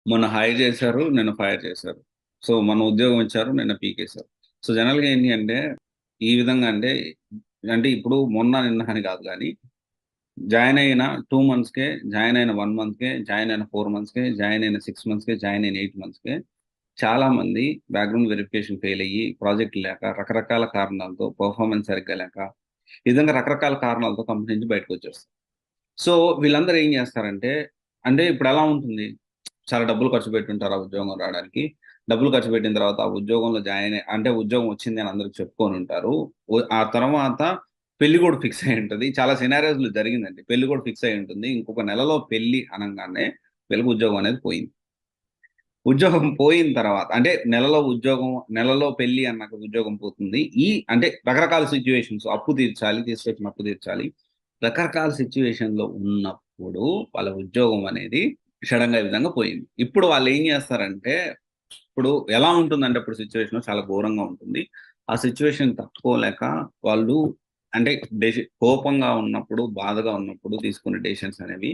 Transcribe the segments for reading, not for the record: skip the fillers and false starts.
మొన్న హైర్ చేశారు, నిన్న ఫైర్ చేశారు. సో, మొన్న ఉద్యోగం ఇచ్చారు, నిన్న పీకేశారు. సో, జనరల్‌గా ఏంటి అంటే, ఈ విధంగా అంటే ఇప్పుడు మొన్న, నిన్న అని కాదు గానీ, జాయిన్ అయిన 2 మంత్స్‌కే, జాయిన్ అయిన 1 మంత్‌కే, జాయిన్ అయిన 4 మంత్స్‌కే, జాయిన్ అయిన 6 మంత్స్‌కే, జాయిన్ అయిన 8 మంత్స్‌కే చాలామంది బ్యాక్‌గ్రౌండ్ వెరిఫికేషన్ ఫెయిల్ అయ్యి, ప్రాజెక్ట్ లేక, రకరకాల కారణాలతో, పెర్ఫార్మన్స్ సరిగ్గా లేక, ఈ విధంగా రకరకాల కారణాలతో కంపెనీ నుంచి బయటకొచ్చేస్తారు. సో, వీళ్ళందరూ ఏం జేస్తారంటే, అంటే ఇప్పుడెలా ఉంటుంది, చాలా డబ్బులు ఖర్చు పెట్టుంటారు ఆ ఉద్యోగం రాడానికి. డబ్బులు ఖర్చు పెట్టిన తర్వాత ఆ ఉద్యోగంలో అంటే ఉద్యోగం వచ్చింది అని అందరికి చెప్పుకొనుంటారు. ఆ తర్వాత పెళ్లి గూడా ఫిక్స్ అయ్యుంటది. చాలా సినారియోస్‌లో జరిగిందండి. పెళ్లి గూడా ఫిక్స్ అయ్యుంటుంది. ఇంకొక నెలలో పెళ్లి అనంగానే వీళ్ళకి ఉద్యోగం అనేది పోయింది. ఉద్యోగం పోయిన తర్వాత అంటే నెలలో పెళ్లి అన్నాక ఉద్యోగం పోతుంది. అంటే రకరకాల సిట్యుయేషన్స్ అప్పు తీర్చాలి, తీసుకొచ్చిన అప్పు తీర్చాలి. రకరకాల సిట్యుయేషన్‌లో ఉన్నప్పుడు వాళ్ళ ఉద్యోగం అనేది సడెన్‌గా ఈ విధంగా పోయింది. ఇప్పుడు వాళ్ళేం జేస్తారంటే, ఇప్పుడు ఎలా ఉంటుందంటే అప్పుడు సిట్యుయేషన్ చాలా ఘోరంగా ఉంటుంది. ఆ సిట్యుయేషన్ తట్టుకోలేక వాళ్ళు అంటే కోపంగా ఉన్నప్పుడు, బాధగా ఉన్నప్పుడు తీసుకునే డెసిషన్స్ అనేవి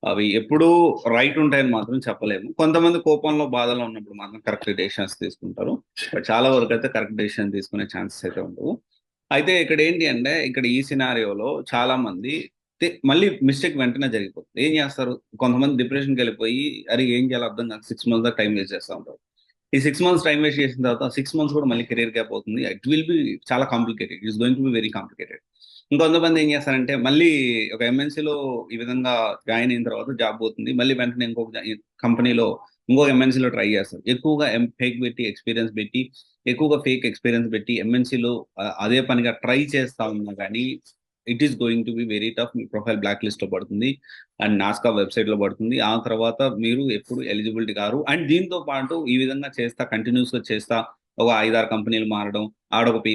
అవి ఎప్పుడూ రైట్ ఉంటాయని మాత్రం చెప్పలేము. కొంతమంది కోపంలో, బాధలో ఉన్నప్పుడు మాత్రం కరెక్ట్ డెసిషన్స్ తీసుకుంటారు. బట్ చాలా వరకైతే కరెక్ట్ డెసిషన్ తీసుకునే ఛాన్సెస్ అయితే ఉండవు. అయితే ఇక్కడేంటి అంటే, ఇక్కడ ఈ సినారియోలో చాలామంది మళ్ళీ మిస్టేక్ వెంటనే జరిగిపోతుంది. ఏం చేస్తారు? కొంతమంది డిప్రెషన్‌కెళ్ళిపోయి, అరే! ఏం చేయాలో అర్థం కాక 6 మంత్స్ దాకా టైమ్ వేస్ట్ చేస్తా ఉంటారు. ఈ 6 మంత్స్ టైమ్ వేస్ట్ చేసిన తర్వాత 6 మంత్స్ కూడా మళ్ళీ కెరియర్ గ్యాప్ అవుతుంది. ఇట్ విల్ బి చాలా complicated. It is going to be very complicated. ఇంకొంతమంది ఏం చేస్తారంటే, మళ్ళీ ఒక ఎంఎన్‌సిలో ఈ విధంగా జాయిన్ అయిన తర్వాత జాబ్ పోతుంది. మళ్ళీ వెంటనే కంపెనీలో ఇంకొక ఎంఎన్‌సిలో ట్రై చేస్తారు. ఎక్కువగా ఫేక్ పెట్టి, ఎక్స్‌పీరియన్స్ పెట్టి, ఎక్కువగా ఫేక్ ఎక్స్‌పీరియన్స్ పెట్టి ఎంఎన్‌సిలో అదే పనిగా ట్రై చేస్తా ఉన్నా గానీ, it is going to be very tough. మీ ప్రొఫైల్ బ్లాక్ లిస్ట్‌లో పడుతుంది. అండ్ నాస్కా వెబ్‌సైట్‌లో పడుతుంది. ఆ తర్వాత మీరు ఎప్పుడు ఎలిజిబిలిటీ కారు. అండ్ దీంతో పాటు ఈ విధంగా కంటిన్యూయస్‌గా చేస్తా ఒక 5, 6 కంపెనీలు మారడం.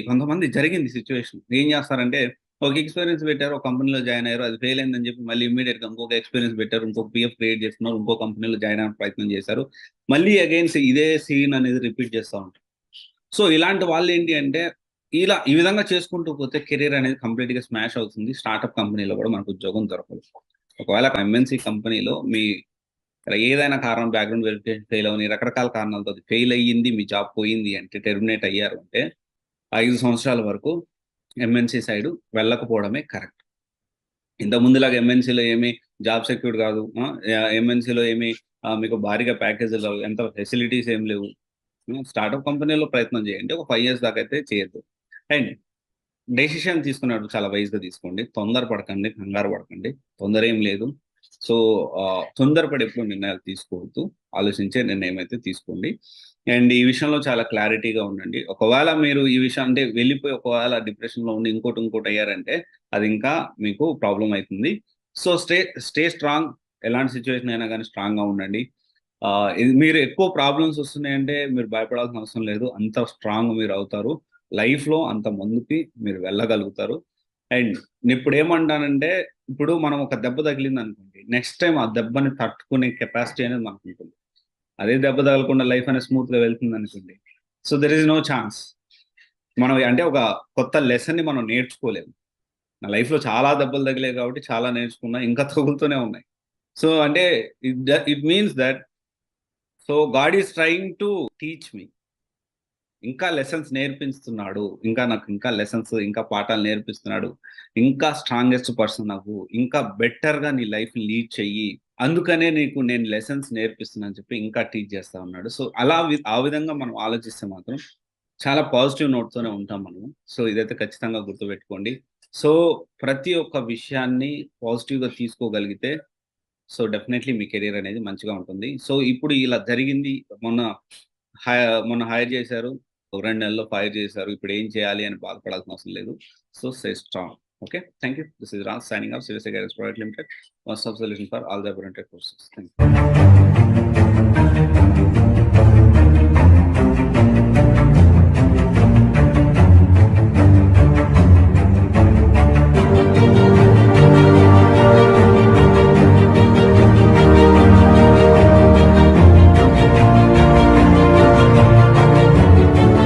కొంతమంది జరిగింది సిట్యుయేషన్. ఏం చేస్తారంటే ఒక ఎక్స్‌పీరియన్స్ పెట్టారు. ఒక కంపెనీలో జాయిన్ అయ్యారు. అది ఫెయిల్ అయిందని చెప్పి మళ్ళీ ఇమ్మీడియేట్‌గా ఇంకొక ఎక్స్‌పీరియన్స్ పెట్టారు. ఇంకొక పీఎఫ్ క్రియేట్ చేసుకున్నారు. ఇంకో కంపెనీలో జాయిన్ అవ్వడానికి ప్రయత్నం చేశారు. మళ్ళీ అగైన్ ఇదే సీన్ అనేది రిపీట్ చేస్తా ఉంటారు. సో, ఇలాంటి వాళ్ళేంటి అంటే, ఈ విధంగా చేసుకుంటూ పోతే కెరియర్ అనేది కంప్లీట్‌గా స్మాష్ అవుతుంది. స్టార్టప్ కంపెనీలో కూడా మనకు ఉద్యోగం దొరకదు. ఒకవేళ ఎంఎన్‌సి కంపెనీలో ఏదైనా కారణం బ్యాక్‌గ్రౌండ్ వెరిఫికేషన్ ఫెయిల్ అవ్వని రకరకాల కారణాలతో అది ఫెయిల్ అయ్యింది. మీ జాబ్ పోయింది అంటే టెర్మినేట్ అయ్యారు అంటే 5 సంవత్సరాల వరకు ఎంఎన్‌సి సైడ్ వెళ్ళకపోవడమే కరెక్ట్. ఇంతకుముందులాగా ఎంఎన్‌సిలో ఏమి జాబ్ సెక్యూర్డ్ కాదు. ఎంఎన్‌సిలో ఏమి మీకు భారీగా ప్యాకేజీలు ఎంత ఫెసిలిటీస్ ఏమి లేవు. స్టార్టప్ కంపెనీలో ప్రయత్నం చేయండి. ఒక 5 ఇయర్స్ దాకా అయితే చేయొద్దు. అండ్ డెసిషన్ తీసుకునేటప్పుడు చాలా వైస్‌గా తీసుకోండి. తొందర పడకండి, కంగారు పడకండి. తొందర ఏం లేదు. సో, తొందరపడి ఎప్పుడు నిర్ణయాలు తీసుకోవద్దు. ఆలోచించే నిర్ణయం అయితే తీసుకోండి. అండ్ ఈ విషయంలో చాలా క్లారిటీగా ఉండండి. ఒకవేళ మీరు ఈ విషయం అంటే వెళ్ళిపోయి ఒకవేళ డిప్రెషన్‌లో ఉండి ఇంకోటి అయ్యారంటే అది ఇంకా మీకు ప్రాబ్లమ్ అయితుంది. So, stay strong. ఎలాంటి సిట్యుయేషన్ అయినా గాని స్ట్రాంగ్‌గా ఉండండి. ఇది మీరు ఎక్కువ ప్రాబ్లమ్స్ వస్తున్నాయంటే మీరు భయపడాల్సిన అవసరం లేదు. అంత స్ట్రాంగ్ మీరవుతారు. లైఫ్‌లో అంత ముందుకి మీరు వెళ్ళగలుగుతారు. అండ్ నేనిప్పుడేమంటానంటే, ఇప్పుడు మనం ఒక దెబ్బ తగిలిందనుకోండి, నెక్స్ట్ టైమ్ ఆ దెబ్బని తట్టుకునే కెపాసిటీ అనేది మనకుంటుంది. అదే దెబ్బ తగలకుండా లైఫ్ అనేది స్మూత్‌గా వెళ్తుందనుకోండి, so, there is no chance. మనం అంటే ఒక కొత్త లెసన్‌ని మనం నేర్చుకోలేము. నా లైఫ్‌లో చాలా దెబ్బలు తగిలాయి కాబట్టి చాలా నేర్చుకున్నా. ఇంకా తగులుతూనే ఉన్నాయి. సో, అంటే it means that God is trying to teach me. ఇంకా లెసన్స్ నేర్పిస్తున్నాడు. నాకు ఇంకా లెసన్స్, ఇంకా పాఠాలు నేర్పిస్తున్నాడు. ఇంకా స్ట్రాంగెస్ట్ పర్సన్ అవ్వు. ఇంకా బెటర్‌గా నీ లైఫ్‌ని లీడ్ చెయ్యి. అందుకనే నీకు నేను లెసన్స్ నేర్పిస్తున్నా అని చెప్పి ఇంకా టీచ్ చేస్తా ఉన్నాడు. సో, ఆ విధంగా మనం ఆలోచిస్తే మాత్రం చాలా పాజిటివ్ నోట్‌తోనే ఉంటాం మనము. సో, ఇదైతే ఖచ్చితంగా గుర్తుపెట్టుకోండి. సో, ప్రతి ఒక్క విషయాన్ని పాజిటివ్‌గా తీసుకోగలిగితే డెఫినైట్లీ మీ కెరియర్ అనేది మంచిగా ఉంటుంది. సో, ఇప్పుడు ఇలా జరిగింది. మొన్న హ మొన్న హైర్ చేశారు. ఒక 2 నెలల్లో ఫైర్ చేశారు. ఇప్పుడు ఏం చేయాలి అని బాధపడాల్సిన అవసరం లేదు. So, stay strong. Okay. Thank you. This is Raj signing off CSC guidance private limited. One stop solution for all the above intended courses. Thank you.